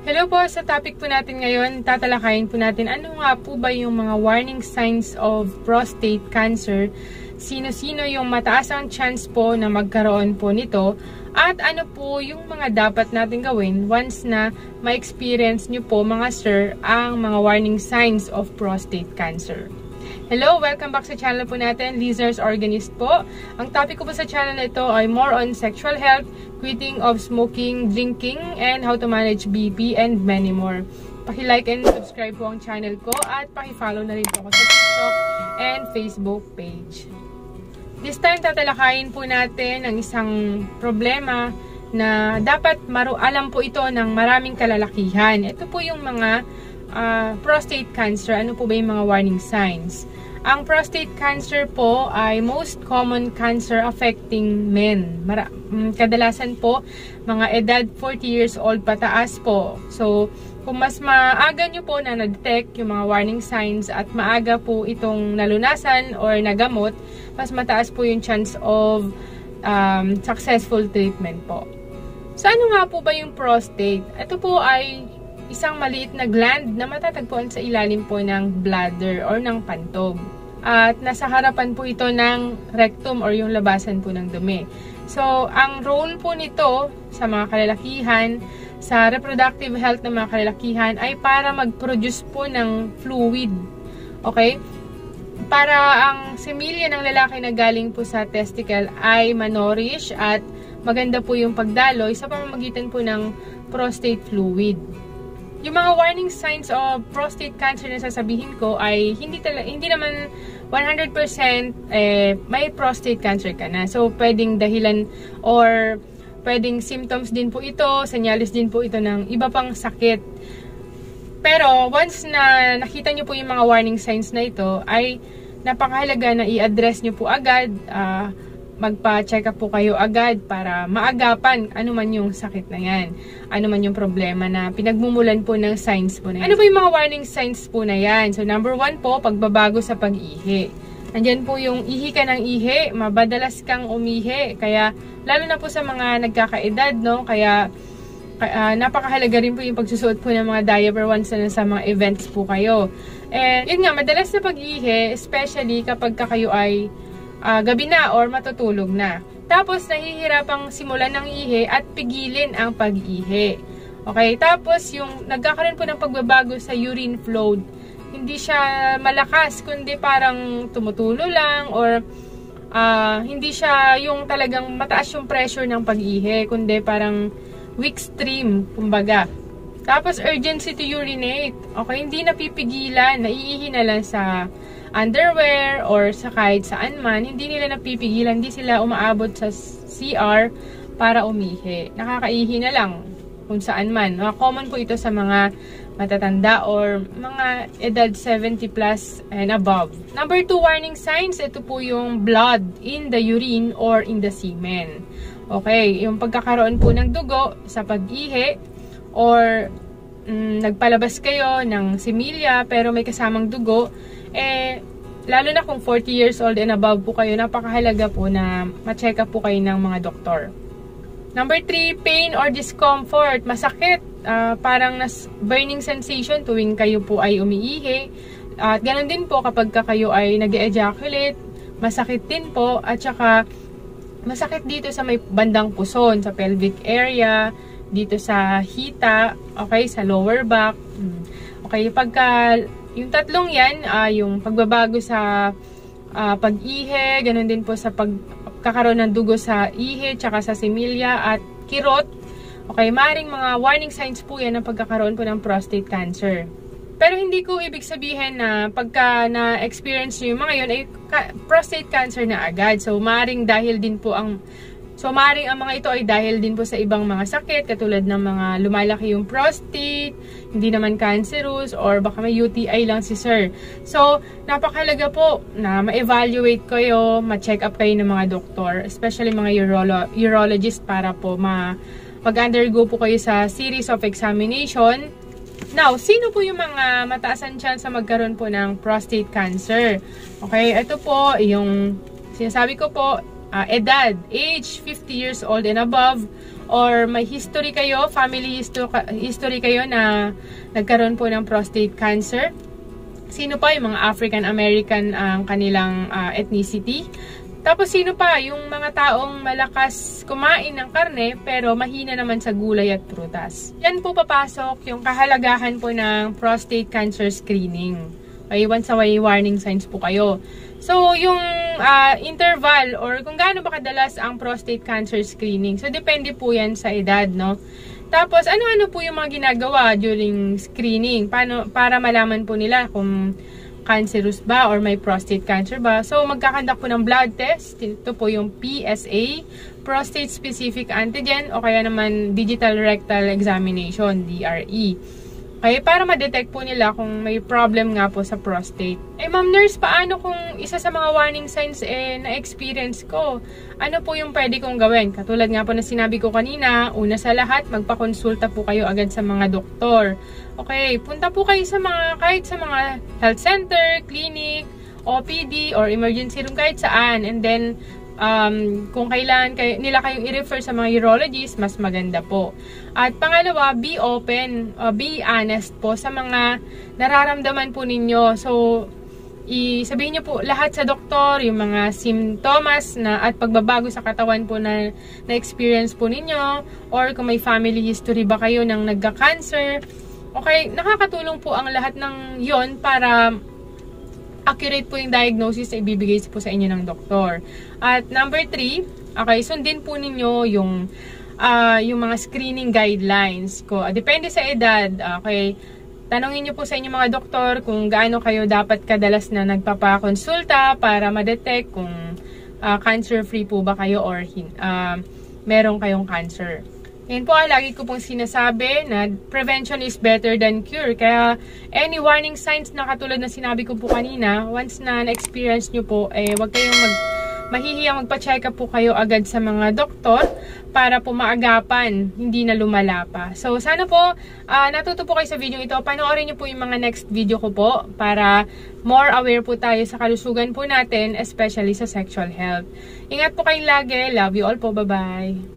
Hello po, sa topic po natin ngayon, tatalakayin po natin ano nga po ba yung mga warning signs of prostate cancer, sino-sino yung mataas ang chance po na magkaroon po nito, at ano po yung mga dapat natin gawin once na ma-experience nyo po mga sir ang mga warning signs of prostate cancer. Hello, welcome back sa channel po natin, Lizard's Organist po. Ang topic ko po sa channel na ito ay more on sexual health, quitting of smoking, drinking, and how to manage BP, and many more. Paki-like and subscribe po ang channel ko at paki-follow na rin po ako sa TikTok and Facebook page. This time, tatalakayin po natin ang isang problema na dapat alam po ito ng maraming kalalakihan. Ito po yung mga prostate cancer. Ano po ba yung mga warning signs? Ang prostate cancer po ay most common cancer affecting men. Kadalasan po, mga edad 40 years old pataas po. So, kung mas maaga nyo po na na-detect yung mga warning signs at maaga po itong nalunasan or nagamot, mas mataas po yung chance of successful treatment po. So, ano nga po ba yung prostate? Ito po ay isang maliit na gland na matatagpuan sa ilalim po ng bladder or ng pantog. At nasa harapan po ito ng rectum or yung labasan po ng dumi. So, ang role po nito sa mga kalalakihan, sa reproductive health ng mga kalalakihan ay para mag-produce po ng fluid. Okay? Para ang semilya ng lalaki na galing po sa testicle ay manorish at maganda po yung pagdaloy sa pamamagitan po ng prostate fluid. Yung mga warning signs of prostate cancer na sasabihin ko ay hindi naman 100% may prostate cancer ka na. So, pwedeng dahilan or pwedeng symptoms din po ito, senyales din po ito ng iba pang sakit. Pero, once na nakita nyo po yung mga warning signs na ito, ay napakahalaga na i-address nyo po agad, magpa-check up po kayo agad para maagapan ano man yung sakit na yan. Ano man yung problema na pinagmumulan po ng signs po na yan. Ano po yung mga warning signs po na yan? So, number 1 po, pagbabago sa pag-ihi. Nandyan po yung ihi ka ng ihi, mabadalas kang umihi. Kaya, lalo na po sa mga nagkakaedad, no? Kaya, napakahalaga rin po yung pagsusuot po ng mga diaper once na sa mga events po kayo. And, yun nga, madalas na pag-ihi, especially kapag kayo ay gabi na or matutulog na. Tapos, nahihirapang simulan ng ihi at pigilin ang pag-ihi. Okay? Tapos, yung nagkakaroon po ng pagbabago sa urine flow, hindi siya malakas, kundi parang tumutulo lang or hindi siya yung talagang mataas yung pressure ng pag-ihi, kundi parang weak stream, kumbaga. Tapos, urgency to urinate. Okay? Hindi napipigilan, naiihi na lang sa underwear or sa kahit saan man, hindi nila napipigilan, hindi sila umaabot sa CR para umihi. Nakakaihi na lang kung saan man. Common po ito sa mga matatanda or mga edad 70 plus and above. Number 2 warning signs, ito po yung blood in the urine or in the semen. Okay, yung pagkakaroon po ng dugo sa pag-ihi or nagpalabas kayo ng similya pero may kasamang dugo, lalo na kung 40 years old and above po kayo, napakahalaga po na ma-check up po kayo ng mga doktor. Number 3, pain or discomfort. Masakit, parang burning sensation tuwing kayo po ay umiihi. At ganoon din po kapag kayo ay nag-ejaculate, masakit din po. At saka, masakit dito sa may bandang puson, sa pelvic area, dito sa hita, okay, sa lower back. Okay, pagka yung tatlong yan, yung pagbabago sa pag-ihi, ganun din po sa pagkakaroon ng dugo sa ihi, tsaka sa similya at kirot. Okay, maring mga warning signs po yan ng pagkakaroon po ng prostate cancer. Pero hindi ko ibig sabihin na pagka na-experience nyo yung mga yun ay prostate cancer na agad. So, maring ang mga ito ay dahil din po sa ibang mga sakit, katulad ng mga lumalaki yung prostate, hindi naman cancerous, or baka may UTI lang si sir. So, napakahalaga po na ma-evaluate kayo, ma-check up kayo ng mga doktor, especially mga urologist para po mag-undergo po kayo sa series of examination. Now, sino po yung mga mataasan chance sa magkaroon po ng prostate cancer? Okay, ito po yung sinasabi ko po, edad, age 50 years old and above, or may history kayo, family history kayo na nagkaroon po ng prostate cancer. Sino pa? Yung mga African American ang kanilang ethnicity. Tapos sino pa? Yung mga taong malakas kumain ng karne pero mahina naman sa gulay at prutas. Yan po papasok yung kahalagahan po ng prostate cancer screening. Okay, once a warning signs po kayo. So, yung interval or kung gaano ba kadalas ang prostate cancer screening. So, depende po yan sa edad, no? Tapos, ano-ano po yung mga ginagawa during screening? Para malaman po nila kung cancerous ba or may prostate cancer ba. So, magkakandak po ng blood test. Ito po yung PSA, Prostate Specific Antigen, o kaya naman Digital Rectal Examination, DRE. Okay, para ma-detect po nila kung may problem nga po sa prostate. Ma'am nurse, paano kung isa sa mga warning signs na-experience ko? Ano po yung pwede kong gawin? Katulad nga po na sinabi ko kanina, una sa lahat, magpakonsulta po kayo agad sa mga doktor. Okay, punta po kayo sa kahit sa mga health center, clinic, OPD, or emergency room, kahit saan. And then, kung kailan nila kayong i-refer sa mga urologist, mas maganda po. At pangalawa, be open, be honest po sa mga nararamdaman po ninyo. So, sabihin nyo po lahat sa doktor, yung mga simptomas at pagbabago sa katawan po na experience po ninyo, or kung may family history ba kayo ng nagka-cancer. Okay, nakakatulong po ang lahat ng yon para accurate po yung diagnosis na ibibigay po sa inyo ng doktor. At number 3, okay, sundin po ninyo yung mga screening guidelines ko. Depende sa edad, okay. Tanungin niyo po sa inyong mga doktor kung gaano kayo dapat kadalas na nagpapakonsulta para ma-detect kung cancer-free po ba kayo or meron kayong cancer. Yan po, lagi ko pong sinasabi na prevention is better than cure. Kaya, any warning signs na katulad na sinabi ko po kanina, once na na-experience nyo po, huwag kayong mahihiyang magpa-check up po kayo agad sa mga doktor para po maagapan, hindi na lumala pa. So, sana po, natuto po kayo sa video ito. Panoorin nyo po yung mga next video ko po para more aware po tayo sa kalusugan po natin, especially sa sexual health. Ingat po kayong lagi. Love you all po. Bye-bye.